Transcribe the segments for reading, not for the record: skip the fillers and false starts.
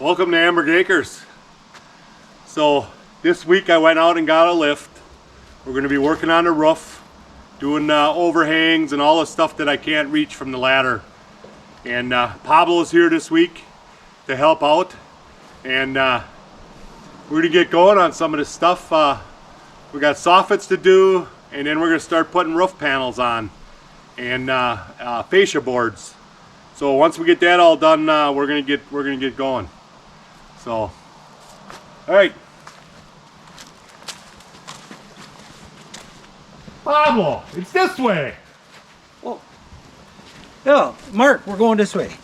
Welcome to Amberg Acres. So this week I went out and got a lift. We're going to be working on the roof, doing overhangs and all the stuff that I can't reach from the ladder. And Pablo is here this week to help out. And we're going to get going on some of this stuff. We got soffits to do, and then we're going to start putting roof panels on and fascia boards. So once we get that all done, we're gonna get going. So, all right, Pablo, it's this way. Well, yeah, Mark, we're going this way.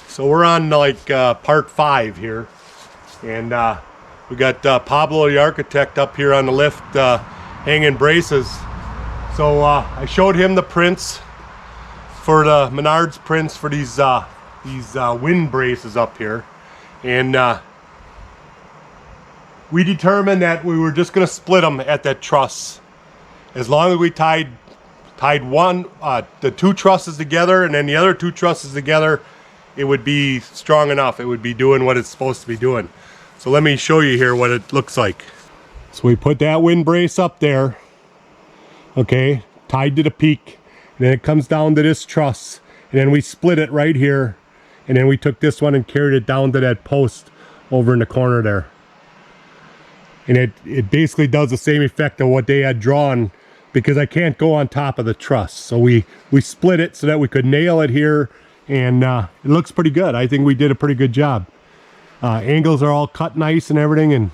So we're on like part 5 here, and we got Pablo the architect up here on the lift hanging braces. So I showed him the prints for the Menards prints for these wind braces up here, and we determined that we were just going to split them at that truss. As long as we tied the 2 trusses together and then the other 2 trusses together, it would be strong enough. It would be doing what it's supposed to be doing. So let me show you here what it looks like. So we put that wind brace up there, okay, tied to the peak, and then it comes down to this truss, and then we split it right here, and then we took this one and carried it down to that post over in the corner there. And it basically does the same effect of what they had drawn, because I can't go on top of the truss. So we split it so that we could nail it here, and it looks pretty good. I think we did a pretty good job. Angles are all cut nice and everything, and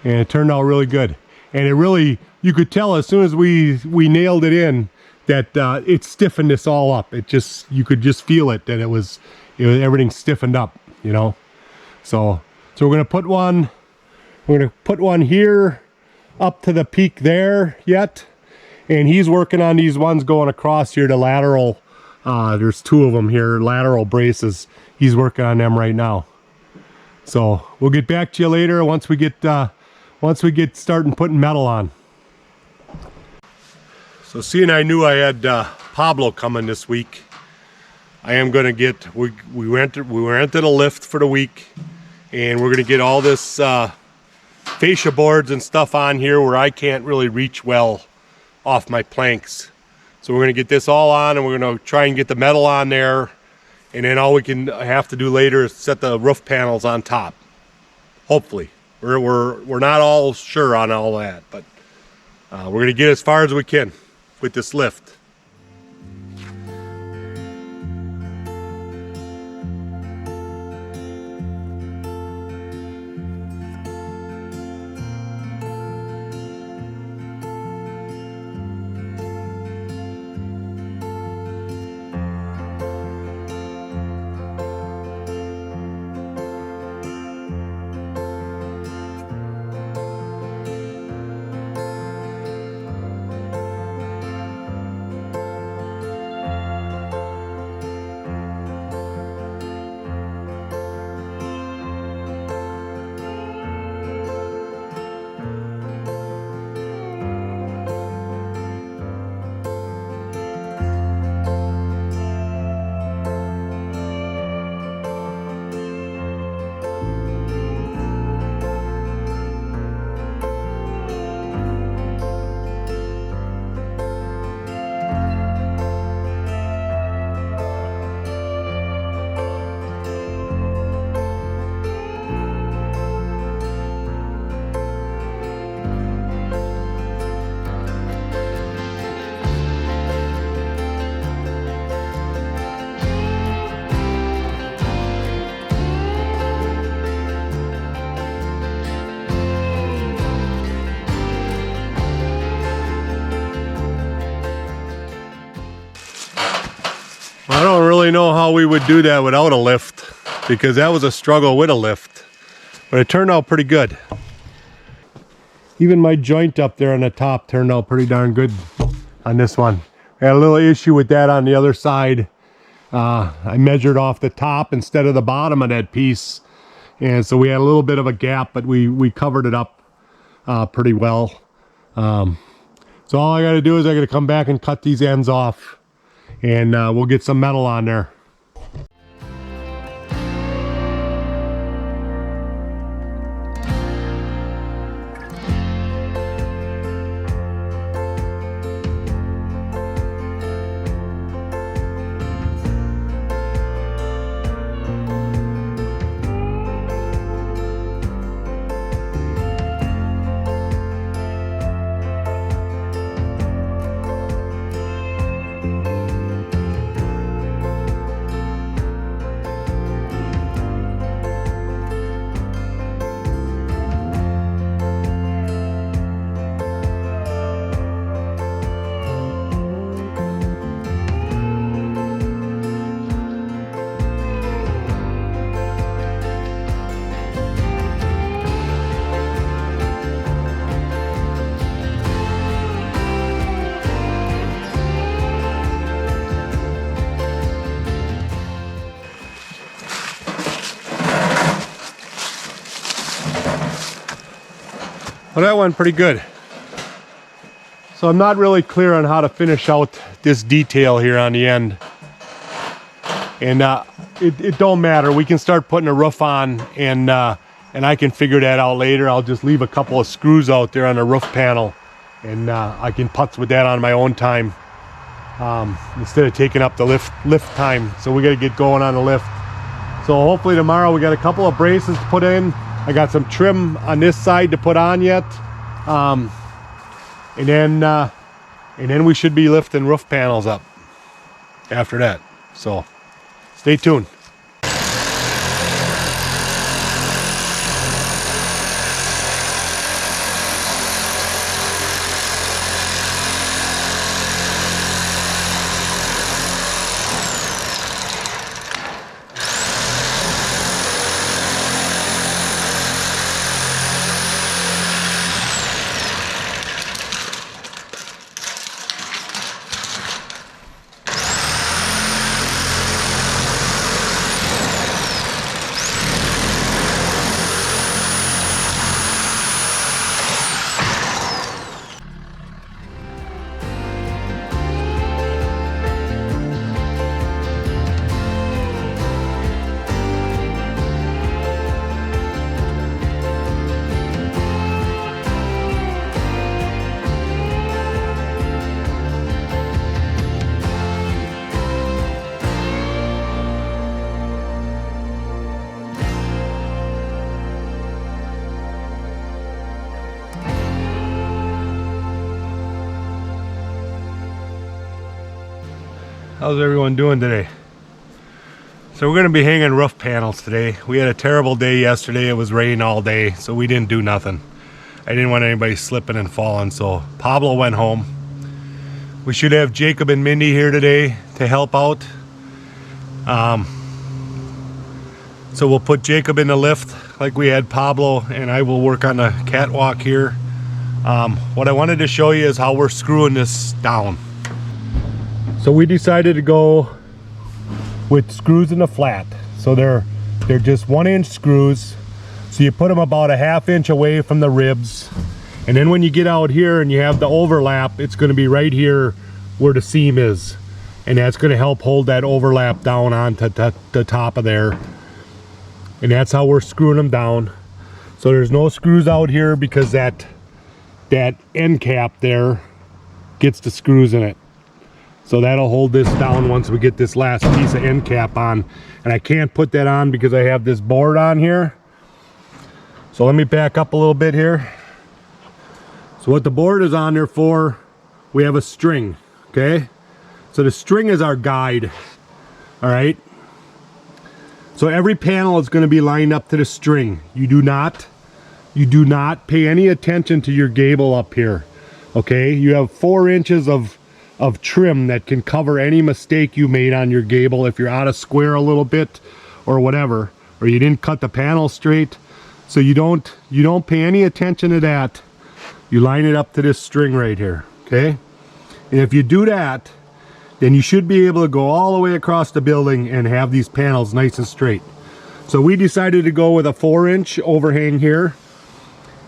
it turned out really good. And it really, you could tell as soon as we nailed it in that it stiffened this all up. You could just feel it, that it was everything stiffened up, you know. So we're gonna put one here up to the peak there yet, and he's working on these ones going across here to lateral. There's 2 of them here, lateral braces. He's working on them right now. So we'll get back to you later once we get starting putting metal on. So seeing I knew I had Pablo coming this week, I am gonna get we rented a lift for the week, and we're gonna get all this fascia boards and stuff on here where I can't really reach well off my planks. So we're going to get this all on, and we're going to try and get the metal on there, and then all we can have to do later is set the roof panels on top. Hopefully. We're not all sure on all that, but we're going to get as far as we can with this lift. I don't really know how we would do that without a lift, because that was a struggle with a lift, but it turned out pretty good. Even my joint up there on the top turned out pretty darn good on this one. I had a little issue with that on the other side. I measured off the top instead of the bottom of that piece, and so we had a little bit of a gap, but we covered it up pretty well. So all I got to do is I got to come back and cut these ends off, and we'll get some metal on there. Well, that went pretty good. So I'm not really clear on how to finish out this detail here on the end. And it don't matter. We can start putting a roof on, and I can figure that out later. I'll just leave a couple of screws out there on the roof panel, and I can putz with that on my own time instead of taking up the lift time. So we got to get going on the lift. So hopefully tomorrow we got a couple of braces to put in. I got some trim on this side to put on yet, and then we should be lifting roof panels up after that. So stay tuned. How's everyone doing today? So we're going to be hanging roof panels today. We had a terrible day yesterday. It was raining all day, so we didn't do nothing. I didn't want anybody slipping and falling, so Pablo went home. We should have Jacob and Mindy here today to help out. So we'll put Jacob in the lift like we had Pablo, and I will work on the catwalk here. What I wanted to show you is how we're screwing this down. So we decided to go with screws in the flat. So they're just 1-inch screws. So you put them about a 1/2 inch away from the ribs. And then when you get out here and you have the overlap, it's going to be right here where the seam is. And that's going to help hold that overlap down onto the top of there. And that's how we're screwing them down. So there's no screws out here because that end cap there gets the screws in it. So that'll hold this down once we get this last piece of end cap on. And I can't put that on because I have this board on here. So let me back up a little bit here. So what the board is on there for, we have a string, okay? So the string is our guide, all right? So every panel is going to be lined up to the string. You do not pay any attention to your gable up here, okay? You have 4 inches of trim that can cover any mistake you made on your gable if you're out of square a little bit or whatever, or you didn't cut the panel straight. So you don't pay any attention to that. You line it up to this string right here, okay? And if you do that, then you should be able to go all the way across the building and have these panels nice and straight. So we decided to go with a 4-inch overhang here.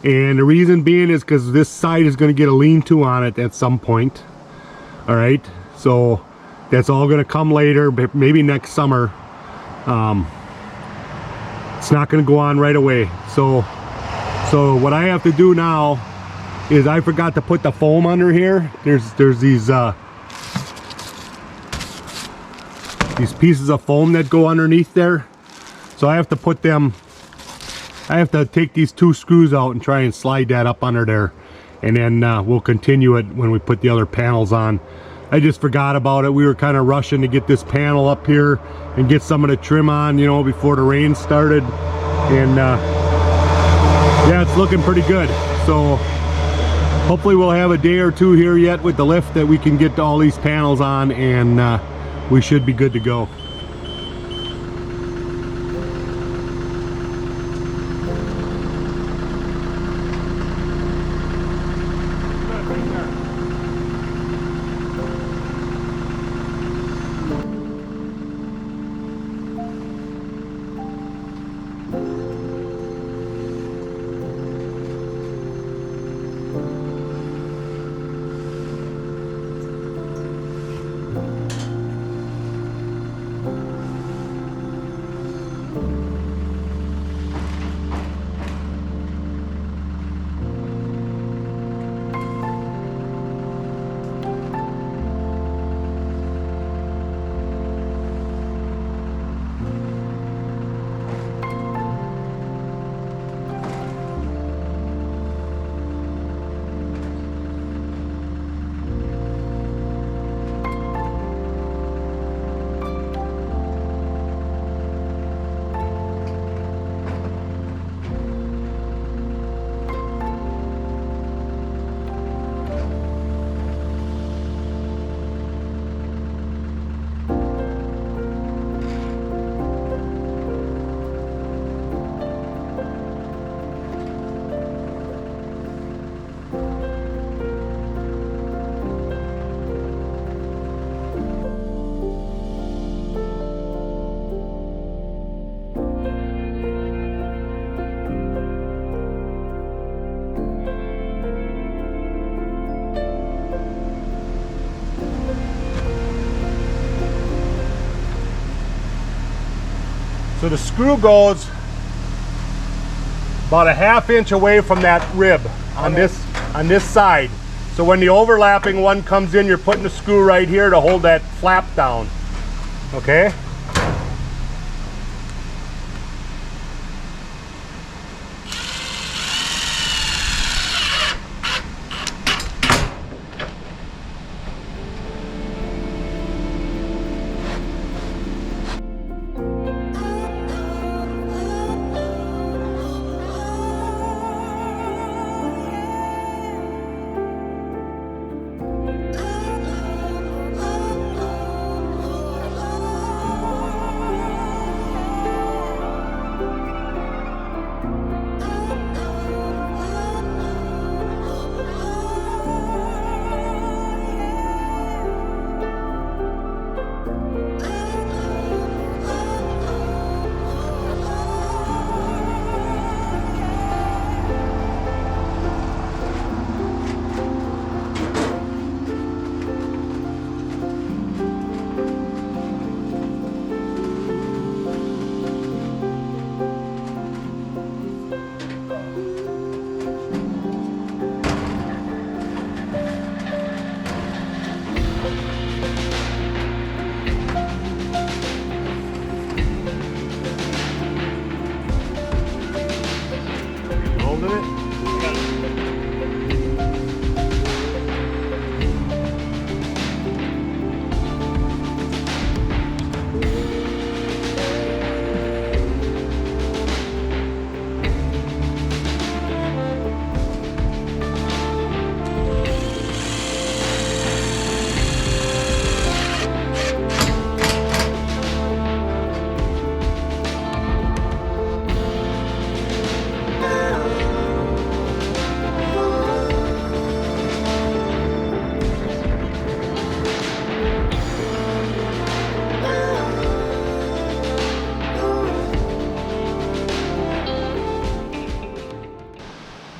And the reason being is because this side is going to get a lean-to on it at some point. All right, so that's all going to come later, maybe next summer. It's not going to go on right away. So what I have to do now is I forgot to put the foam under here. There's these pieces of foam that go underneath there. So I have to put them, I have to take these 2 screws out and try and slide that up under there. And then we'll continue it when we put the other panels on. I just forgot about it. We were kind of rushing to get this panel up here and get some of the trim on, you know, before the rain started. And yeah, it's looking pretty good. So hopefully we'll have a day or 2 here yet with the lift that we can get all these panels on, and we should be good to go. So the screw goes about a 1/2 inch away from that rib on this side. So when the overlapping one comes in, you're putting the screw right here to hold that flap down. Okay?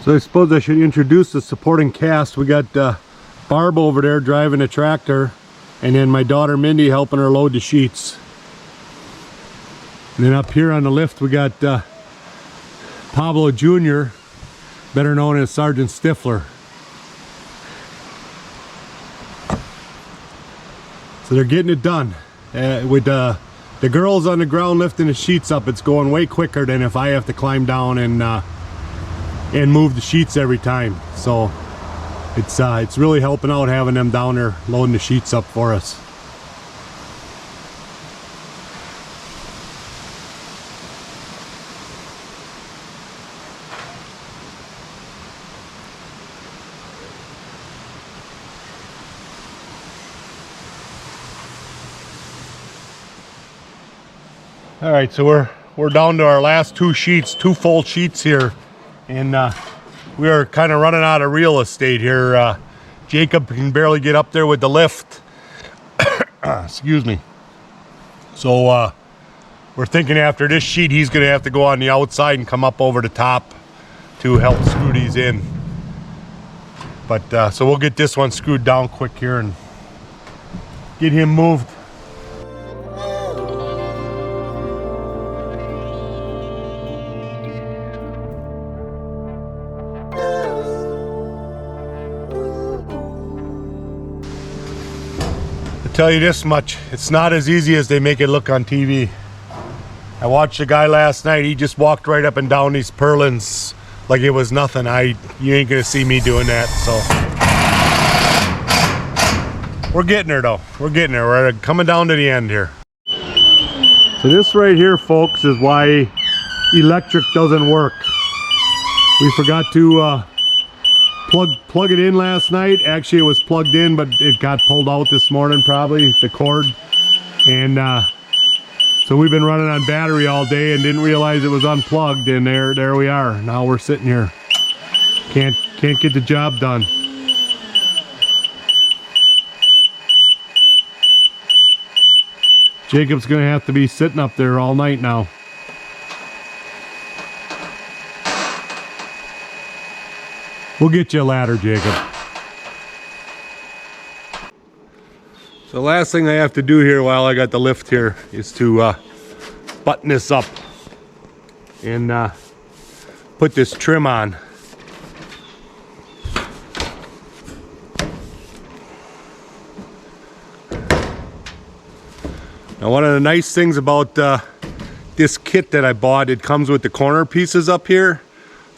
So I suppose I should introduce the supporting cast. We got Barb over there driving a tractor, and then my daughter Mindy helping her load the sheets. And then up here on the lift we got Pablo Jr., better known as Sergeant Stifler. So they're getting it done. With the girls on the ground lifting the sheets up, it's going way quicker than if I have to climb down and move the sheets every time. So it's really helping out having them down there loading the sheets up for us. All right, so we're down to our last two full sheets here, and we are kind of running out of real estate here. Jacob can barely get up there with the lift. Excuse me. So we're thinking after this sheet, he's going to have to go on the outside and come up over the top to help screw these in. But so we'll get this one screwed down quick here and get him moved. Tell you this much, it's not as easy as they make it look on TV. I watched a guy last night, he just walked right up and down these purlins like it was nothing. You ain't gonna see me doing that, so. We're getting there though, we're getting there. We're coming down to the end here. So this right here, folks, is why electric doesn't work. We forgot to plug it in last night. Actually, it was plugged in, but it got pulled out this morning, probably the cord, and so we've been running on battery all day and didn't realize it was unplugged, and there we are. Now we're sitting here, can't get the job done. Jacob's gonna have to be sitting up there all night now. We'll get you a ladder, Jacob. So the last thing I have to do here while I got the lift here is to button this up and put this trim on. Now one of the nice things about this kit that I bought, it comes with the corner pieces up here.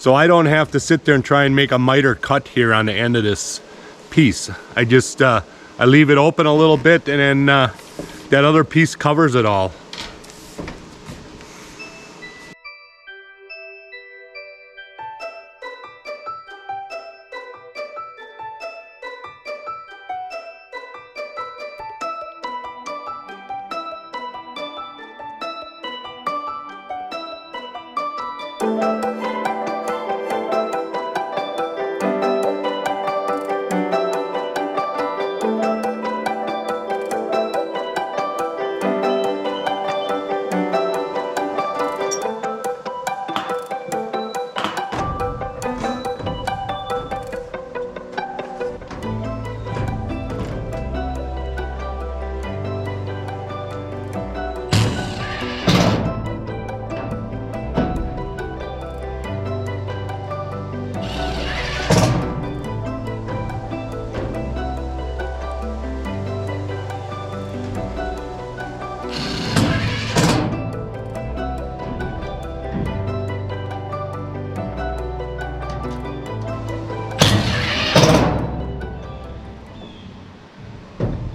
So I don't have to sit there and try and make a miter cut here on the end of this piece. I just, I leave it open a little bit, and then that other piece covers it all.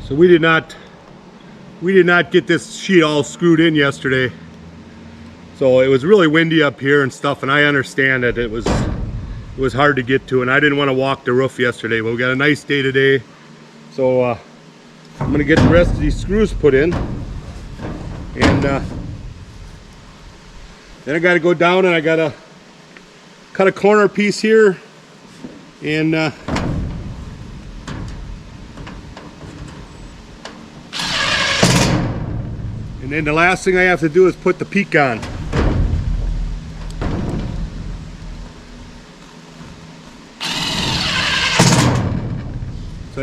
So we did not get this sheet all screwed in yesterday. So it was really windy up here and stuff, and I understand that it was hard to get to, and I didn't want to walk the roof yesterday, but we got a nice day today. So I'm gonna get the rest of these screws put in, and then I gotta go down and I gotta cut a corner piece here, and then the last thing I have to do is put the peak on.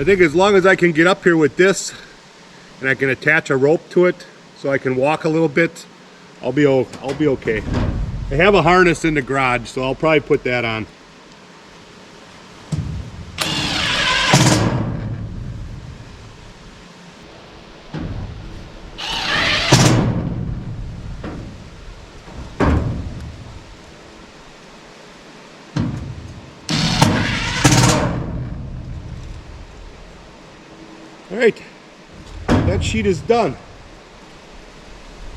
I think as long as I can get up here with this and I can attach a rope to it so I can walk a little bit, I'll be okay. I have a harness in the garage, so I'll probably put that on. All right, that sheet is done.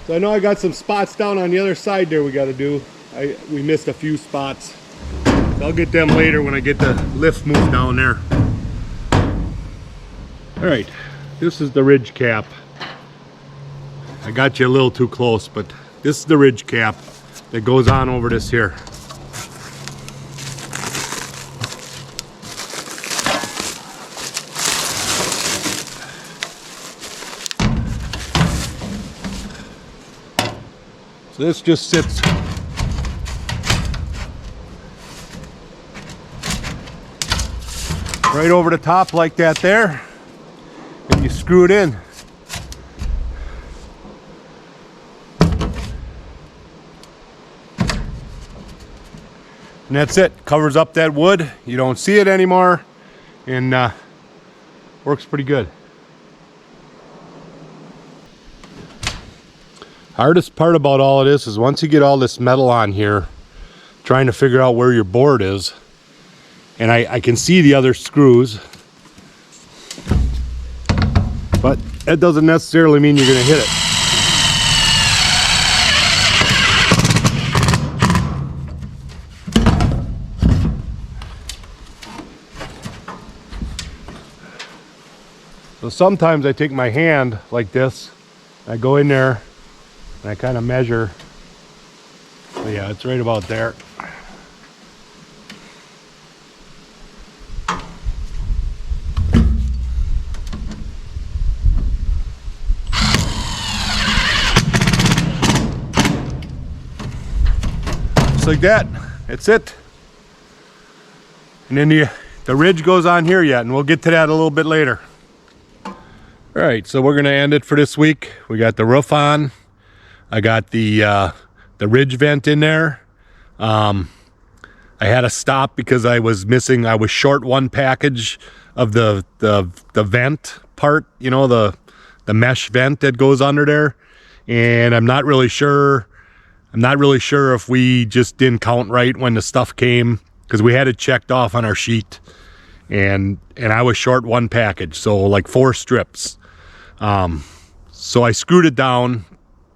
So I know I got some spots down on the other side there we got to do. We missed a few spots. So I'll get them later when I get the lift moved down there. All right, this is the ridge cap. I got you a little too close, but this is the ridge cap that goes on over this here. So this just sits right over the top like that there, and you screw it in. And that's it. Covers up that wood. You don't see it anymore, and works pretty good. Hardest part about all of this is once you get all this metal on here, trying to figure out where your board is. And I can see the other screws, but that doesn't necessarily mean you're going to hit it. So sometimes I take my hand like this, I go in there, and I kind of measure. So yeah, it's right about there. Just like that. That's it. And then the ridge goes on here yet, and we'll get to that a little bit later. All right, so we're gonna end it for this week. We got the roof on. I got the ridge vent in there. I had to stop because I was short one package of the vent part, you know, the mesh vent that goes under there. And I'm not really sure if we just didn't count right when the stuff came, because we had it checked off on our sheet, and I was short one package, so like 4 strips. So I screwed it down,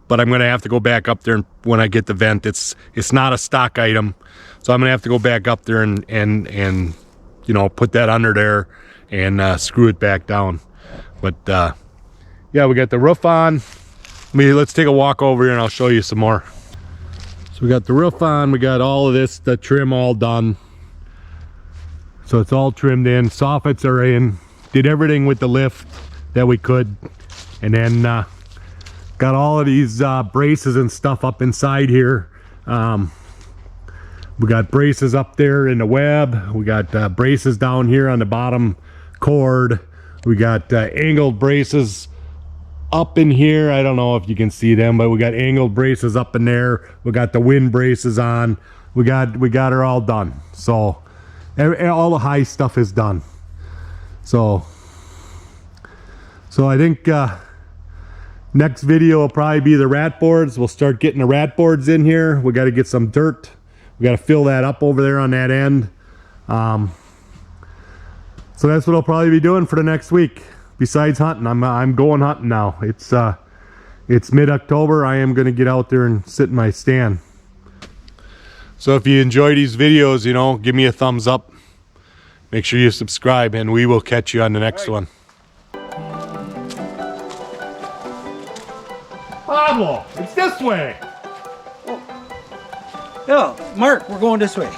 but I'm going to have to go back up there and when I get the vent. It's not a stock item, so I'm going to have to go back up there and you know, put that under there and screw it back down. But yeah, we got the roof on. Let's take a walk over here and I'll show you some more. So we got the roof on, we got all of this, the trim all done. So it's all trimmed in, soffits are in, did everything with the lift that we could. And then got all of these braces and stuff up inside here. We got braces up there in the web. We got braces down here on the bottom cord. We got angled braces up in here. I don't know if you can see them, but we got angled braces up in there. We got the wind braces on. We got her all done. So all the high stuff is done. So I think next video will probably be the rat boards. We'll start getting the rat boards in here. We got to get some dirt. We got to fill that up over there on that end. So that's what I'll probably be doing for the next week. Besides hunting, I'm going hunting now. It's mid-October. I am going to get out there and sit in my stand. So if you enjoy these videos, you know, give me a thumbs up. Make sure you subscribe, and we will catch you on the next one. Pablo, it's this way. Yeah, Mark, we're going this way.